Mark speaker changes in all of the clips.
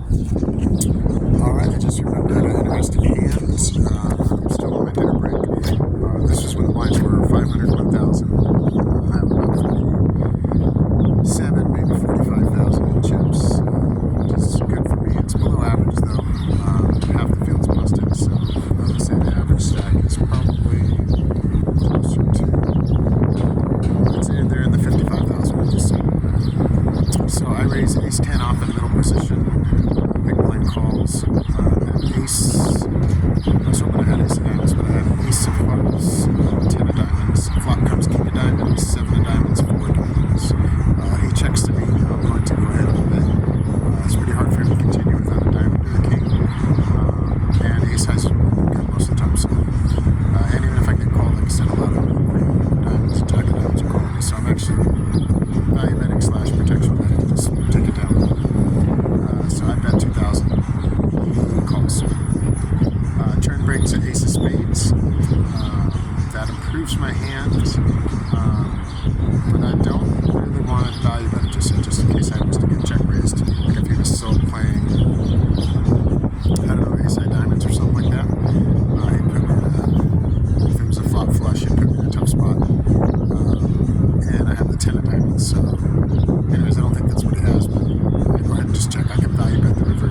Speaker 1: Alright, I just remembered an interesting hand. I'm still on my dinner break. This was when the blinds were 500, 1,000. I have about 47, maybe 45,000 chips. Which is good for me. It's below average though. Half the field's busted, so I would say the average stack is probably closer to, I'd say they're in the 55,000 range. So I raise ace-10 off in middle position. Big blind calls. Ace. I was hoping I had ace of diamonds, but I had ace of clubs, 10 of diamonds. Flop comes king of diamonds, 7 of diamonds, 4 of diamonds. He checks to me. I'm going to go ahead and bet. It's pretty hard for him to continue without a diamond or a king. And ace highs are good most of the time. So, and even if I get called, like I said, a lot of diamonds, jack of diamonds are calling me. So I'm actually value betting / protection betting. Just take it down. So I bet 2,000. He calls. Turn breaks at ace of spades. That improves my hand. But I don't really want to value bet it just in case I was to get check raised. Like if he was still playing, I don't know, ace high diamonds or something like that. He'd put me in if it was a flop flush, he'd put me in a tough spot. And I have the 10 of diamonds, so anyways, I don't think that's what he has, but I'd go ahead and just check. I can value bet the river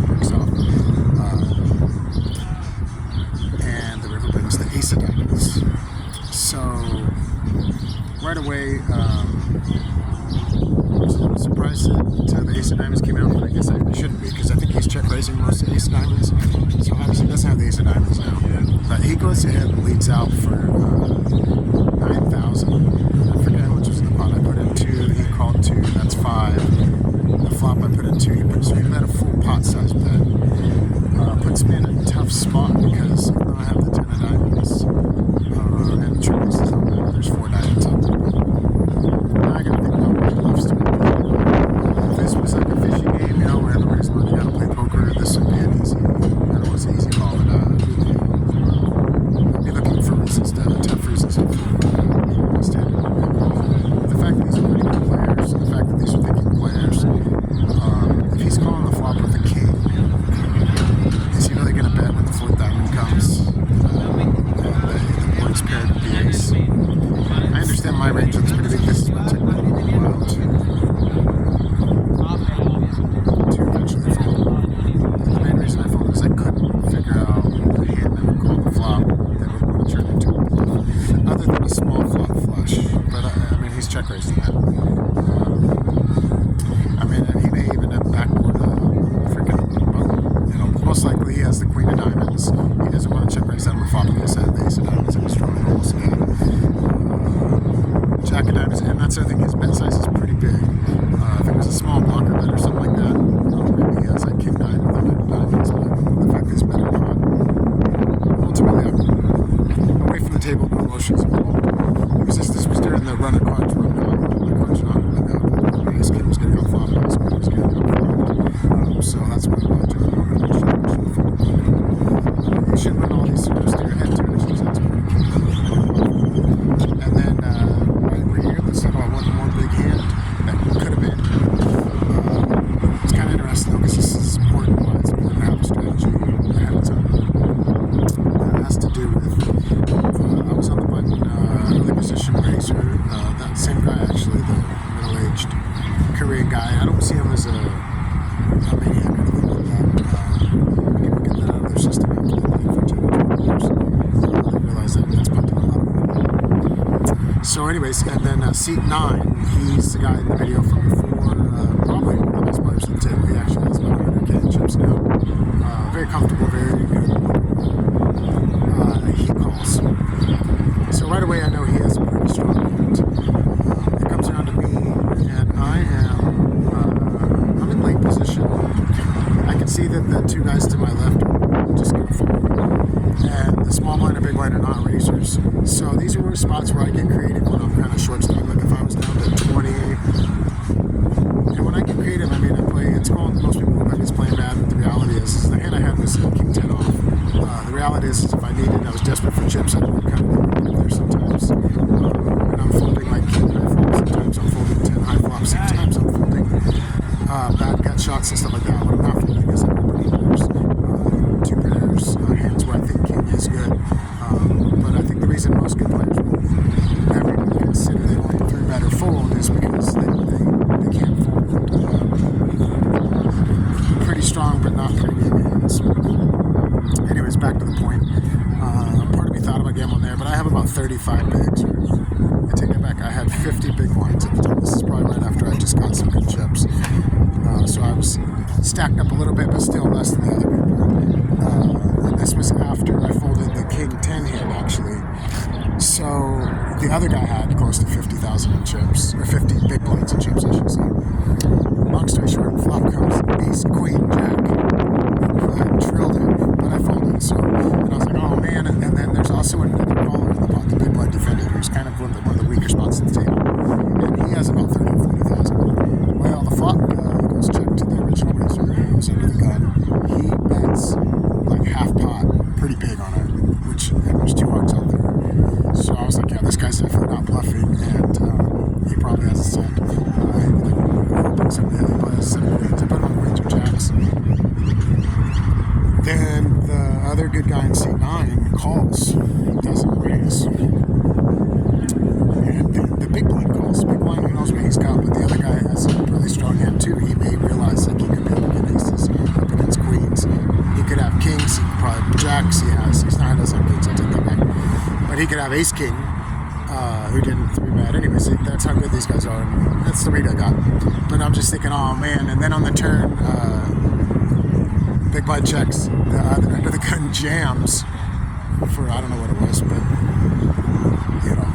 Speaker 1: breaks off. And the river brings the ace of diamonds. So right away, I was a little surprised that the ace of diamonds came out, but I guess I shouldn't be, because I think he's check raising most of the ace of diamonds. So obviously he doesn't have the ace of diamonds now. But he goes ahead and leads out for 9,000. I forget how much was in the pot. I put in 2, he called 2, that's 5. The flop I put in 2, he put, so he bet a full pot size bet. Puts me in a tough spot because even though I have the 10 of diamonds, and the trick is on that, there's 4 diamonds up there. Now I gotta think about what bluffs to make. If this was like a fishy game, you know, where everybody's learning how to play poker, this would be an easy, I don't want to say easy call, but I'd be looking for reasons, tough reasons to stand. The fact that these are pretty good players, the fact that these are thinking players, if he's calling the flop with a king, is he really going to bet when the 4th diamond comes and the board's paired with the ace? I understand my range looks pretty big. This is what took me a little while to eventually fold. The main reason I folded is I couldn't figure out a hand that would call the flop that would want to turn into a bluff, other than a small flop flush. But I mean, he's check raising that. I mean, he may even have backboard most likely he has the queen of diamonds. He doesn't want to check raise that on the flop because he has the ace of diamonds and he's drawing almost again. Jack of diamonds, and that's the other thing, his bet size is pretty big. If it was a small blocker bet or something like that, maybe he has like king 9 with 9 diamonds, but the fact that he's betting pot. Ultimately, I'm away from the table, no emotions involved. This was during the run of cards run out. The cards are not running out, but the ace king was getting out flop, and his queen was getting out flop. So that's what I'm doing. You should win all these, so just do your head to it. That's pretty key. And then, right over here, let's talk about one more big hand that could have been. It's kind of interesting though, because this is important. Why it's important to have a strategy ahead of time. It has to do with, I was on the button, early position raiser. That same guy, actually, the middle-aged Korean guy. I don't see him as a maniac or anything like that. People get that out of their system after they've played for 10 or 12 years. They realize that it's punting a lot of money. So anyways, and then seat 9, he's the guy in the video from before, probably one of the best players on the table. He actually has about 100K in chips now. Very comfortable, very good. He calls. So right away I know he has a pretty strong hand. It comes around to me, and I'm in late position. I can see that the 2 guys to my left are just going to fold. And the small blind and big blind are not raisers. So these are spots where I get creative when I'm kind of short stack. Like if I was down to 20. And when I get creative, I mean, I play, it's called, most people look like it's playing bad, but the reality is the hand I had was king 10 off. The reality is if I needed, I was desperate for chips, I would kind of get there sometimes. And I'm folding like king high flop, sometimes I'm folding 10 high flops, sometimes I'm folding bad gut shots and stuff like that. When I'm not folding is like opening pairs. Two pairs, hands where I think king is good. But I think the reason most good players never even consider they only 3-bet or fold is because they can't fold pretty strong but not pretty big hands. Anyways, back to the point. Part of me thought about gambling there, but I have about 35 bigs. I take it back. I had 50 big blinds at the time. This is probably right after I just got some good chips. So I was stacked up a little bit, but still less than the other people. And this was after I folded the king 10 hand, actually. So the other guy had close to 50,000 in chips, or 50 big blinds in chips, I should say. Long story short, flop comes ace, queen, jack. I drilled it, but I folded. So, and I was like, oh man. And then there's also another caller in the pot, the big blind defender, who's kind of one of the weaker spots at the table. And he has about 30 or 40,000. Well, the flop goes check to the original raiser, who's under the gun. He bets like half pot, pretty big on it, which, and there's 2 hearts out there. So I was like, yeah, this guy's definitely not bluffing, and he probably has a set. Hoping somebody has a set of queens. I put on queens or jacks. Then the other good guy in C9 calls, doesn't raise. And the big blind calls. Big blind, who knows what he's got, but the other guy has a really strong hand too. He may realize like he could be able to get aces up against queens. He could have kings, he could probably have jacks. He's not has some kings, I'll take that back. But he could have ace king, who didn't 3-bet. Anyways, that's how good these guys are. And that's the read I got. But I'm just thinking, oh man. And then on the turn, big blind checks, the other end of the gun jams for I don't know what it was, but you know.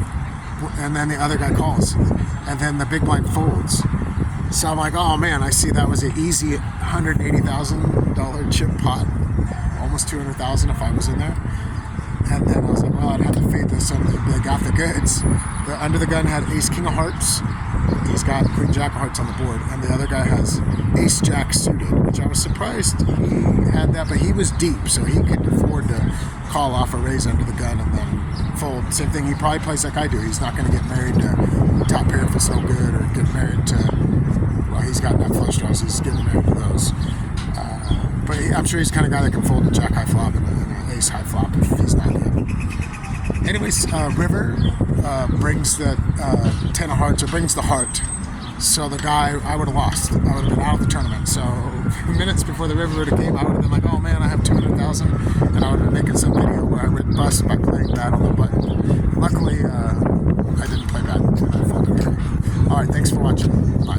Speaker 1: And then the other guy calls, and then the big blind folds. So I'm like, oh man, I see that was an easy $180,000 chip pot, almost 200,000 if I was in there. And then I was like, well, I'd have to fade this on they got the goods. The under the gun had ace king of hearts. He's got queen jack of hearts on the board, and the other guy has ace jack suited, which I was surprised he had that, but he was deep, so he could afford to call off a raise under the gun and then fold. Same thing, he probably plays like I do. He's not going to get married to top pair if it's so good, or get married to, well, he's got nut flush draws, he's getting married to those. But I'm sure he's the kind of guy that can fold a jack high flop and an ace high flop if he's not good. Anyways, river brings the 10 of hearts, or brings the heart. So the guy, I would have lost. I would have been out of the tournament. So minutes before the river would have came, I would have been like, oh man, I have 200,000. And I would have been making some video where I would bust by playing bad on the button. Luckily, I didn't play bad. And I folded. All right, thanks for watching. Bye.